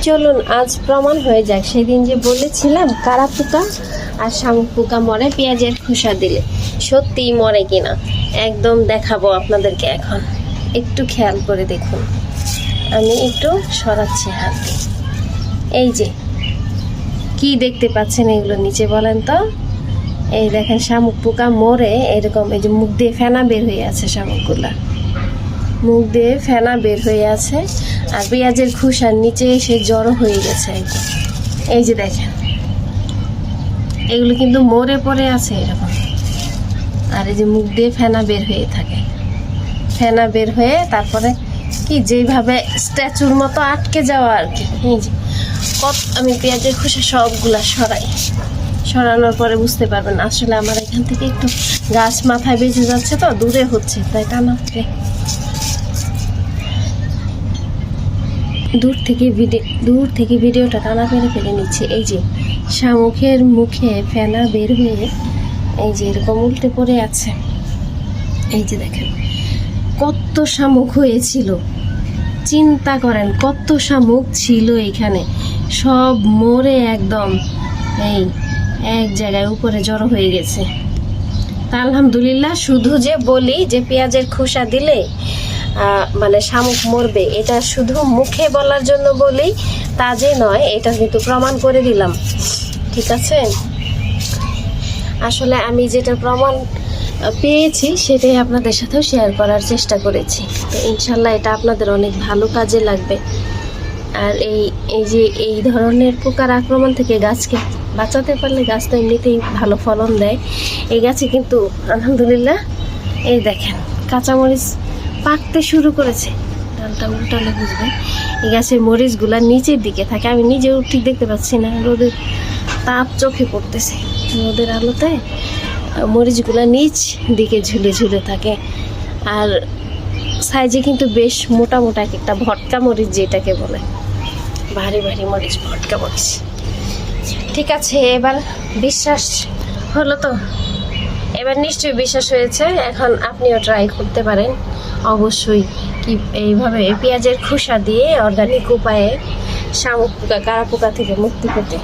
চলুন আজ প্রমাণ হয়ে যাক, সেদিন যে বলেছিলাম কারা পোকা আর শামুক পোকা মরে পেঁয়াজের খোসা দিলে, সত্যিই মরে কিনা একদম দেখাবো আপনাদেরকে। এখন একটু খেয়াল করে দেখুন, আমি একটু সরাচ্ছি হাত দিয়ে। এই যে কি দেখতে পাচ্ছেন এগুলো নিচে বলেন তো? এই দেখেন শামুক পোকা মরে এরকম, এই যে মুখ দিয়ে ফেনা বের হয়ে আছে, শামুকগুলা মুখ দিয়ে ফেনা বের হয়ে আছে, আর পেঁয়াজের খোসার নিচে এসে জড়ো হয়ে গেছে একদম। এই যে দেখেন এগুলো কিন্তু মরে পড়ে আছে এরকম, আর এই যে মুখ দিয়ে ফেনা বের হয়ে থাকে, ফেনা বের হয়ে তারপরে কি যেভাবে স্ট্যাচুর মতো আটকে যাওয়া আর কি। এই যে আমি পেঁয়াজের খোসা সবগুলা সরানোর পরে বুঝতে পারবেন আসলে আমার এখান থেকে একটু গাছ মাথায় বেঁচে যাচ্ছে, তো দূরে হচ্ছে তাই টানাতে দূর থেকে ভিডিওটা টানা ফেলে নিচ্ছে। এই যে শামুকের মুখে ফেনা বের হয়ে এই যে এরকম উল্টে পড়ে আছে। এই যে দেখেন কত শামুক হয়েছিল, চিন্তা করেন কত শামুক ছিল এখানে, সব মরে একদম এই এক জায়গায় উপরে জড়ো হয়ে গেছে। তা আলহামদুলিল্লাহ, শুধু যে বলি যে পেঁয়াজের খোসা দিলে মানে শামুক মরবে, এটা শুধু মুখে বলার জন্য বলি তা যে নয়, এটা কিন্তু প্রমাণ করে দিলাম, ঠিক আছে? আসলে আমি যেটা প্রমাণ পেয়েছি সেটাই আপনাদের সাথেও শেয়ার করার চেষ্টা করেছি, তো ইনশাল্লাহ এটা আপনাদের অনেক ভালো কাজে লাগবে। আর এই যে এই ধরনের পোকার আক্রমণ থেকে গাছকে বাঁচাতে পারলে গাছ তো এমনিতেই ভালো ফলন দেয়। এই গাছে কিন্তু আলহামদুলিল্লাহ এই দেখেন কাঁচামরিচ পাকতে শুরু করেছে, ডালটা উল্টালে বুঝবেন। এই গাছের মরিচগুলা নিচের দিকে থাকে, আমি নিজেও ঠিক দেখতে পাচ্ছি না, রোদের তাপ চোখে পড়তেছে, রোদের আলোতে মরিচগুলা নিচ দিকে ঝুলে ঝুলে থাকে। আর সাইজে কিন্তু বেশ মোটা মোটা একটা ভটকা মরিচ যেটাকে বলে, ভারী ভারী মরিচ, ভটকা মরিচ। ঠিক আছে, এবার বিশ্বাস হলো তো? এবার নিশ্চয়ই বিশ্বাস হয়েছে, এখন আপনিও ট্রাই করতে পারেন অবশ্যই। কি এইভাবে পেঁয়াজের খোসা দিয়ে অর্গানিক উপায়ে শামুক পোকা, কারা পোকা থেকে মুক্তি পেতে।